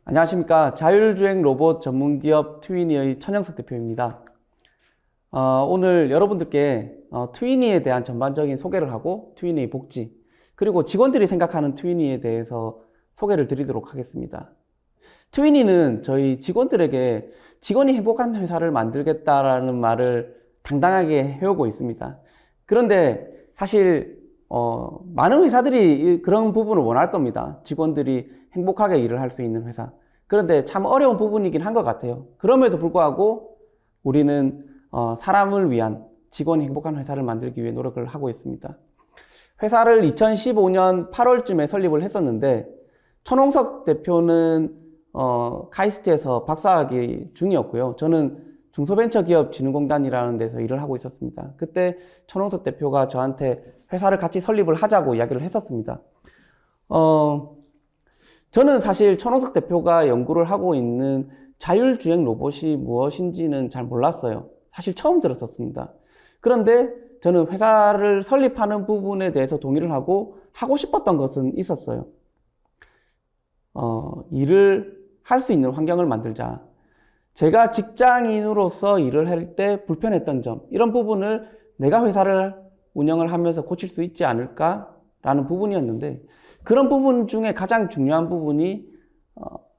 안녕하십니까. 자율주행 로봇 전문기업 트위니의 천영석 대표입니다. 오늘 여러분들께 트위니에 대한 전반적인 소개를 하고 트위니의 복지, 그리고 직원들이 생각하는 트위니에 대해서 소개를 드리도록 하겠습니다. 트위니는 저희 직원들에게 직원이 행복한 회사를 만들겠다라는 말을 당당하게 해오고 있습니다. 그런데 사실 많은 회사들이 그런 부분을 원할 겁니다. 직원들이 행복하게 일을 할 수 있는 회사. 그런데 참 어려운 부분이긴 한 것 같아요. 그럼에도 불구하고 우리는 사람을 위한 직원이 행복한 회사를 만들기 위해 노력을 하고 있습니다. 회사를 2015년 8월쯤에 설립을 했었는데 천홍석 대표는 카이스트에서 박사학위 중이었고요. 저는 중소벤처기업진흥공단이라는 데서 일을 하고 있었습니다. 그때 천홍석 대표가 저한테 회사를 같이 설립을 하자고 이야기를 했었습니다. 저는 사실 천홍석 대표가 연구를 하고 있는 자율주행 로봇이 무엇인지는 잘 몰랐어요. 사실 처음 들었었습니다. 그런데 저는 회사를 설립하는 부분에 대해서 동의를 하고 싶었던 것은 있었어요. 일을 할 수 있는 환경을 만들자. 제가 직장인으로서 일을 할 때 불편했던 점, 이런 부분을 내가 회사를 운영을 하면서 고칠 수 있지 않을까라는 부분이었는데, 그런 부분 중에 가장 중요한 부분이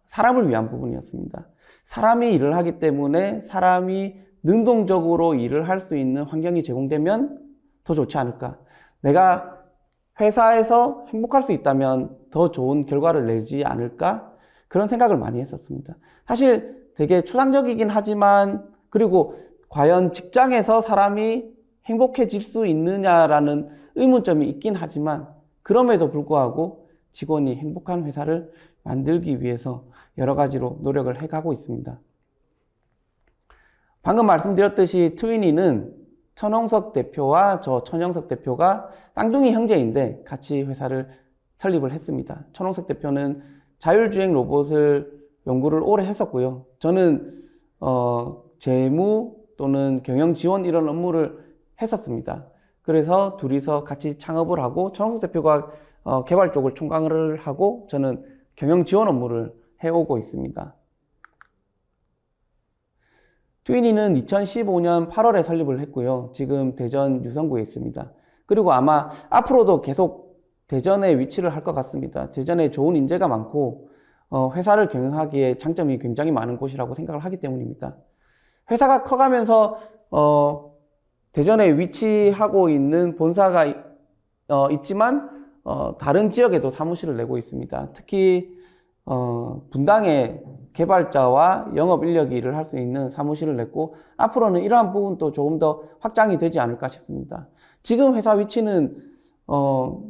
사람을 위한 부분이었습니다. 사람이 일을 하기 때문에 사람이 능동적으로 일을 할 수 있는 환경이 제공되면 더 좋지 않을까. 내가 회사에서 행복할 수 있다면 더 좋은 결과를 내지 않을까? 그런 생각을 많이 했었습니다. 사실 되게 추상적이긴 하지만, 그리고 과연 직장에서 사람이 행복해질 수 있느냐라는 의문점이 있긴 하지만, 그럼에도 불구하고 직원이 행복한 회사를 만들기 위해서 여러 가지로 노력을 해가고 있습니다. 방금 말씀드렸듯이 트위니는 천홍석 대표와 저 천영석 대표가 쌍둥이 형제인데 같이 회사를 설립을 했습니다. 천홍석 대표는 자율주행 로봇을 연구를 오래 했었고요. 저는 재무 또는 경영 지원 이런 업무를 했었습니다. 그래서 둘이서 같이 창업을 하고 천홍석 대표가 개발 쪽을 총괄을 하고 저는 경영 지원 업무를 해오고 있습니다. 트위니는 2015년 8월에 설립을 했고요. 지금 대전 유성구에 있습니다. 그리고 아마 앞으로도 계속 대전에 위치를 할 것 같습니다. 대전에 좋은 인재가 많고 회사를 경영하기에 장점이 굉장히 많은 곳이라고 생각을 하기 때문입니다. 회사가 커가면서 대전에 위치하고 있는 본사가 있지만 다른 지역에도 사무실을 내고 있습니다. 특히 분당에 개발자와 영업 인력이 일을 할 수 있는 사무실을 냈고, 앞으로는 이러한 부분도 조금 더 확장이 되지 않을까 싶습니다. 지금 회사 위치는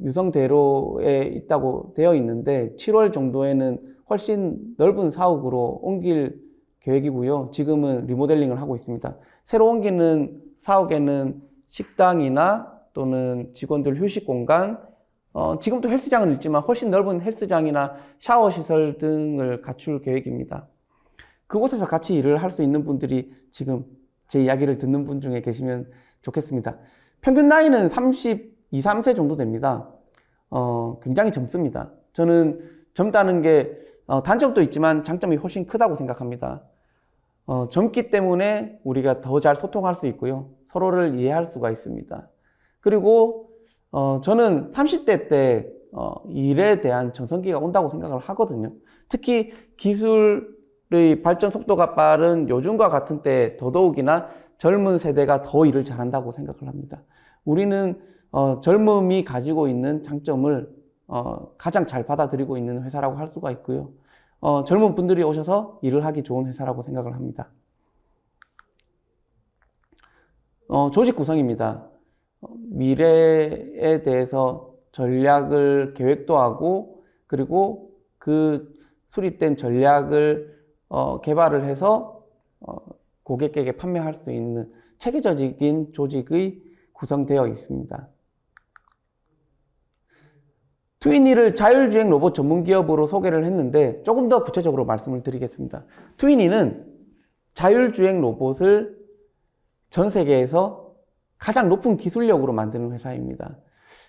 유성대로에 있다고 되어 있는데 7월 정도에는 훨씬 넓은 사옥으로 옮길 계획이고요. 지금은 리모델링을 하고 있습니다. 새로 옮기는 사옥에는 식당이나 또는 직원들 휴식 공간, 지금도 헬스장은 있지만 훨씬 넓은 헬스장이나 샤워 시설 등을 갖출 계획입니다. 그곳에서 같이 일을 할 수 있는 분들이 지금 제 이야기를 듣는 분 중에 계시면 좋겠습니다. 평균 나이는 32, 3세 정도 됩니다. 굉장히 젊습니다. 저는 젊다는 게 단점도 있지만 장점이 훨씬 크다고 생각합니다. 젊기 때문에 우리가 더 잘 소통할 수 있고요. 서로를 이해할 수가 있습니다. 그리고 저는 30대 때 일에 대한 전성기가 온다고 생각을 하거든요. 특히 기술의 발전 속도가 빠른 요즘과 같은 때 더더욱이나 젊은 세대가 더 일을 잘한다고 생각을 합니다. 우리는 젊음이 가지고 있는 장점을 가장 잘 받아들이고 있는 회사라고 할 수가 있고요. 젊은 분들이 오셔서 일을 하기 좋은 회사라고 생각을 합니다. 조직 구성입니다. 미래에 대해서 전략을 계획도 하고, 그리고 그 수립된 전략을 개발을 해서 고객에게 판매할 수 있는 체계적인 조직이 구성되어 있습니다. 트위니를 자율주행 로봇 전문기업으로 소개를 했는데 조금 더 구체적으로 말씀을 드리겠습니다. 트위니는 자율주행 로봇을 전 세계에서 가장 높은 기술력으로 만드는 회사입니다.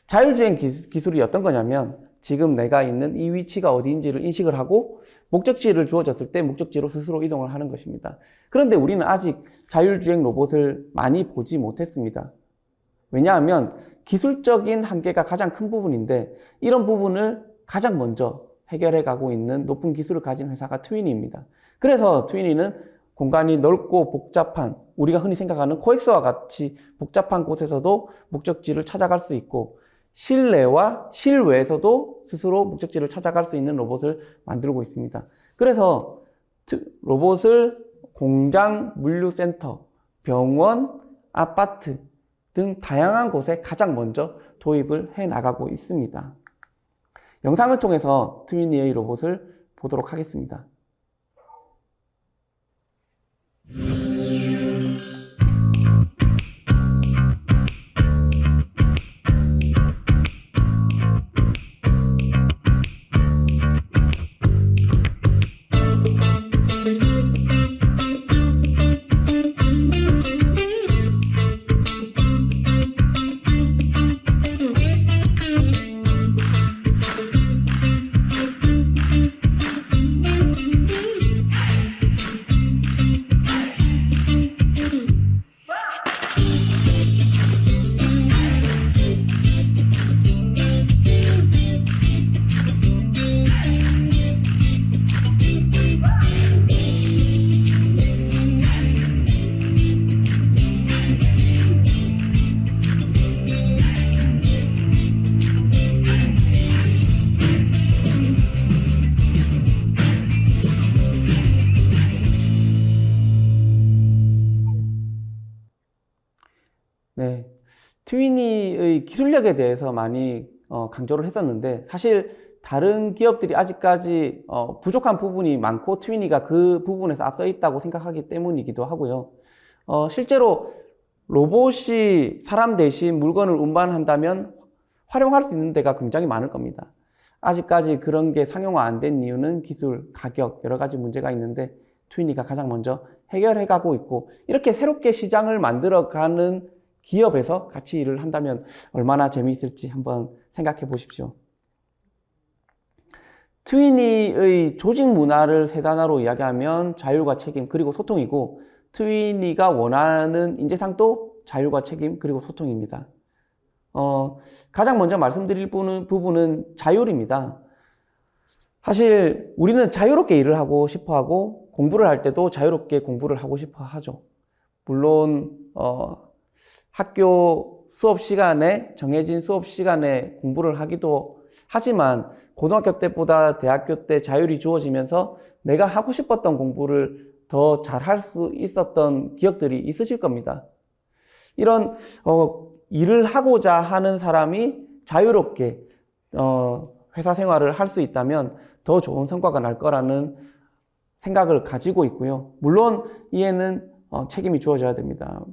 자율주행 기술이 어떤 거냐면 지금 내가 있는 이 위치가 어디인지를 인식을 하고 목적지를 주어졌을 때 목적지로 스스로 이동을 하는 것입니다. 그런데 우리는 아직 자율주행 로봇을 많이 보지 못했습니다. 왜냐하면 기술적인 한계가 가장 큰 부분인데 이런 부분을 가장 먼저 해결해 가고 있는 높은 기술을 가진 회사가 트위니입니다. 그래서 트위니는 공간이 넓고 복잡한, 우리가 흔히 생각하는 코엑스와 같이 복잡한 곳에서도 목적지를 찾아갈 수 있고 실내와 실외에서도 스스로 목적지를 찾아갈 수 있는 로봇을 만들고 있습니다. 그래서 로봇을 공장, 물류센터, 병원, 아파트 등 다양한 곳에 가장 먼저 도입을 해 나가고 있습니다. 영상을 통해서 트위니의 로봇을 보도록 하겠습니다. 네, 트위니의 기술력에 대해서 많이 강조를 했었는데 사실 다른 기업들이 아직까지 부족한 부분이 많고 트위니가 그 부분에서 앞서 있다고 생각하기 때문이기도 하고요. 실제로 로봇이 사람 대신 물건을 운반한다면 활용할 수 있는 데가 굉장히 많을 겁니다. 아직까지 그런 게 상용화 안 된 이유는 기술, 가격, 여러 가지 문제가 있는데 트위니가 가장 먼저 해결해 가고 있고 이렇게 새롭게 시장을 만들어가는 기업에서 같이 일을 한다면 얼마나 재미있을지 한번 생각해 보십시오. 트위니의 조직 문화를 세 단어로 이야기하면 자율과 책임 그리고 소통이고 트위니가 원하는 인재상도 자율과 책임 그리고 소통입니다. 가장 먼저 말씀드릴 부분은 자율입니다. 사실 우리는 자유롭게 일을 하고 싶어 하고 공부를 할 때도 자유롭게 공부를 하고 싶어 하죠. 물론 학교 수업 시간에 정해진 수업 시간에 공부를 하기도 하지만 고등학교 때보다 대학교 때 자율이 주어지면서 내가 하고 싶었던 공부를 더 잘할 수 있었던 기억들이 있으실 겁니다. 이런 일을 하고자 하는 사람이 자유롭게 회사 생활을 할 수 있다면 더 좋은 성과가 날 거라는 생각을 가지고 있고요. 물론 이에는 책임이 주어져야 됩니다.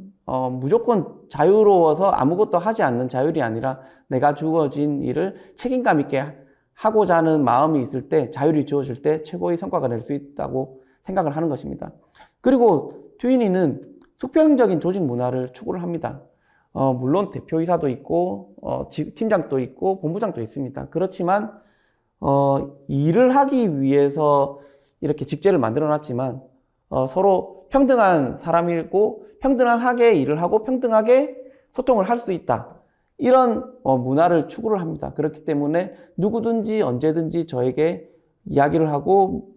무조건 자유로워서 아무것도 하지 않는 자율이 아니라 내가 주어진 일을 책임감 있게 하고자 하는 마음이 있을 때 자율이 주어질 때 최고의 성과가 낼 수 있다고 생각을 하는 것입니다. 그리고 트위니는 수평적인 조직 문화를 추구를 합니다. 물론 대표이사도 있고 팀장도 있고 본부장도 있습니다. 그렇지만 일을 하기 위해서 이렇게 직제를 만들어 놨지만 서로 평등한 사람이고 평등하게 일을 하고 평등하게 소통을 할 수 있다. 이런 문화를 추구를 합니다. 그렇기 때문에 누구든지 언제든지 저에게 이야기를 하고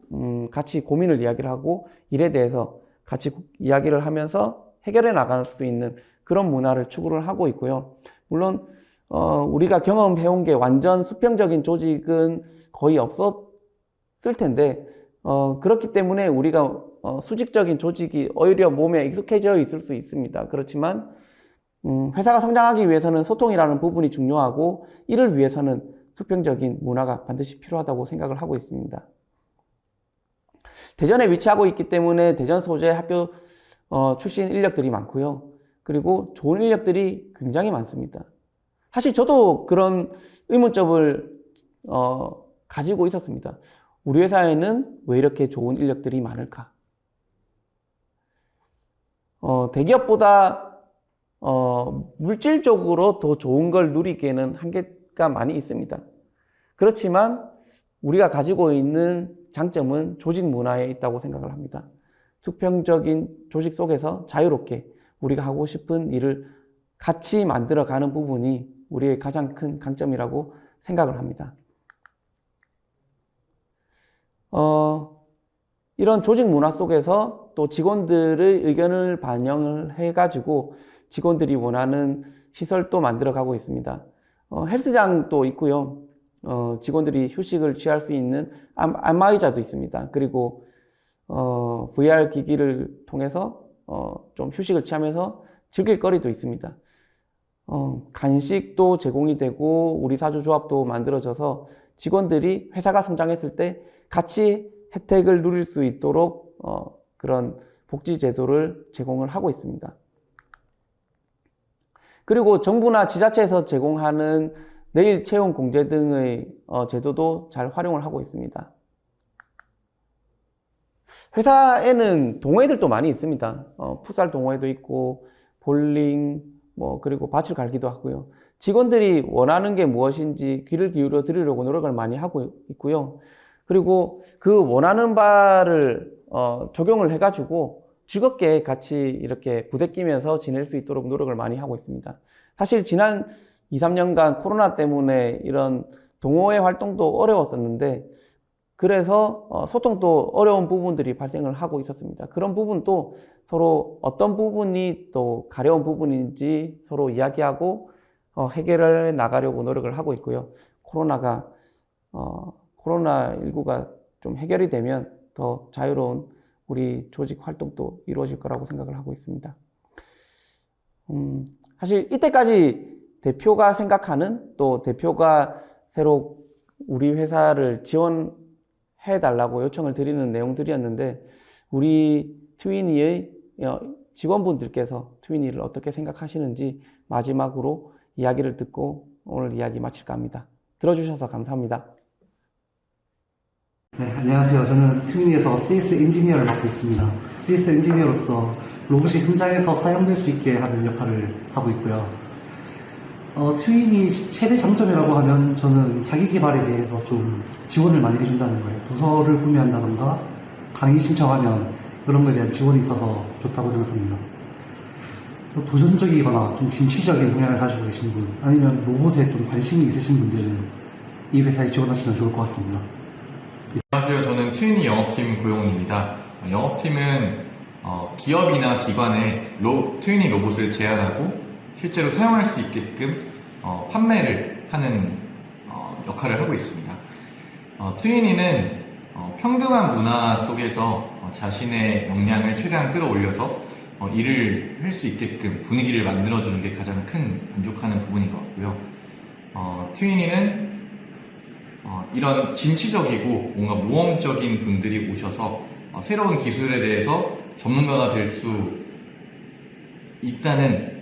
같이 고민을 이야기를 하고 일에 대해서 같이 이야기를 하면서 해결해 나갈 수 있는 그런 문화를 추구를 하고 있고요. 물론 우리가 경험해온 게 완전 수평적인 조직은 거의 없었을 텐데 그렇기 때문에 우리가 수직적인 조직이 오히려 몸에 익숙해져 있을 수 있습니다. 그렇지만 회사가 성장하기 위해서는 소통이라는 부분이 중요하고 이를 위해서는 수평적인 문화가 반드시 필요하다고 생각을 하고 있습니다. 대전에 위치하고 있기 때문에 대전 소재 학교 출신 인력들이 많고요. 그리고 좋은 인력들이 굉장히 많습니다. 사실 저도 그런 의문점을 가지고 있었습니다. 우리 회사에는 왜 이렇게 좋은 인력들이 많을까? 대기업보다 물질적으로 더 좋은 걸 누리기에는 한계가 많이 있습니다. 그렇지만 우리가 가지고 있는 장점은 조직 문화에 있다고 생각을 합니다. 수평적인 조직 속에서 자유롭게 우리가 하고 싶은 일을 같이 만들어가는 부분이 우리의 가장 큰 강점이라고 생각을 합니다. 이런 조직 문화 속에서 또 직원들의 의견을 반영을 해가지고 직원들이 원하는 시설도 만들어가고 있습니다. 헬스장도 있고요. 직원들이 휴식을 취할 수 있는 안마의자도 있습니다. 그리고 VR 기기를 통해서 좀 휴식을 취하면서 즐길 거리도 있습니다. 간식도 제공이 되고 우리 사주조합도 만들어져서 직원들이 회사가 성장했을 때 같이 혜택을 누릴 수 있도록 그런 복지 제도를 제공을 하고 있습니다. 그리고 정부나 지자체에서 제공하는 내일 채용 공제 등의 제도도 잘 활용을 하고 있습니다. 회사에는 동호회들도 많이 있습니다. 풋살 동호회도 있고 볼링 그리고 밭을 갈기도 하고요. 직원들이 원하는 게 무엇인지 귀를 기울여 드리려고 노력을 많이 하고 있고요. 그리고 그 원하는 바를 적용을 해가지고 즐겁게 같이 이렇게 부대끼면서 지낼 수 있도록 노력을 많이 하고 있습니다. 사실 지난 2, 3년간 코로나 때문에 이런 동호회 활동도 어려웠었는데 그래서 소통도 어려운 부분들이 발생을 하고 있었습니다. 그런 부분도 서로 어떤 부분이 또 가려운 부분인지 서로 이야기하고 해결해 나가려고 노력을 하고 있고요. 코로나19가 좀 해결이 되면 더 자유로운 우리 조직 활동도 이루어질 거라고 생각을 하고 있습니다. 사실 이때까지 대표가 생각하는 또 대표가 새로 우리 회사를 지원해 달라고 요청을 드리는 내용들이었는데 우리 트위니의 직원분들께서 트위니를 어떻게 생각하시는지 마지막으로 이야기를 듣고 오늘 이야기 마칠까 합니다. 들어주셔서 감사합니다. 네, 안녕하세요. 저는 트위니에서 CS 엔지니어를 맡고 있습니다. CS 엔지니어로서 로봇이 현장에서 사용될 수 있게 하는 역할을 하고 있고요. 트위니 최대 장점이라고 하면 저는 자기 개발에 대해서 좀 지원을 많이 해준다는 거예요. 도서를 구매한다던가 강의 신청하면 그런 거에 대한 지원이 있어서 좋다고 생각합니다. 또 도전적이거나 좀 진취적인 성향을 가지고 계신 분, 아니면 로봇에 좀 관심이 있으신 분들은 이 회사에 지원하시면 좋을 것 같습니다. 안녕하세요. 저는 트위니 영업팀 고용훈입니다. 영업팀은 기업이나 기관에 트위니 로봇을 제안하고 실제로 사용할 수 있게끔 판매를 하는 역할을 하고 있습니다. 트위니는 평등한 문화 속에서 자신의 역량을 최대한 끌어올려서 일을 할 수 있게끔 분위기를 만들어주는 게 가장 큰 만족하는 부분인 것 같고요. 트위니는 이런 진취적이고 뭔가 모험적인 분들이 오셔서 새로운 기술에 대해서 전문가가 될 수 있다는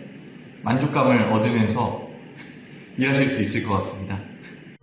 만족감을 얻으면서 일하실 수 있을 것 같습니다.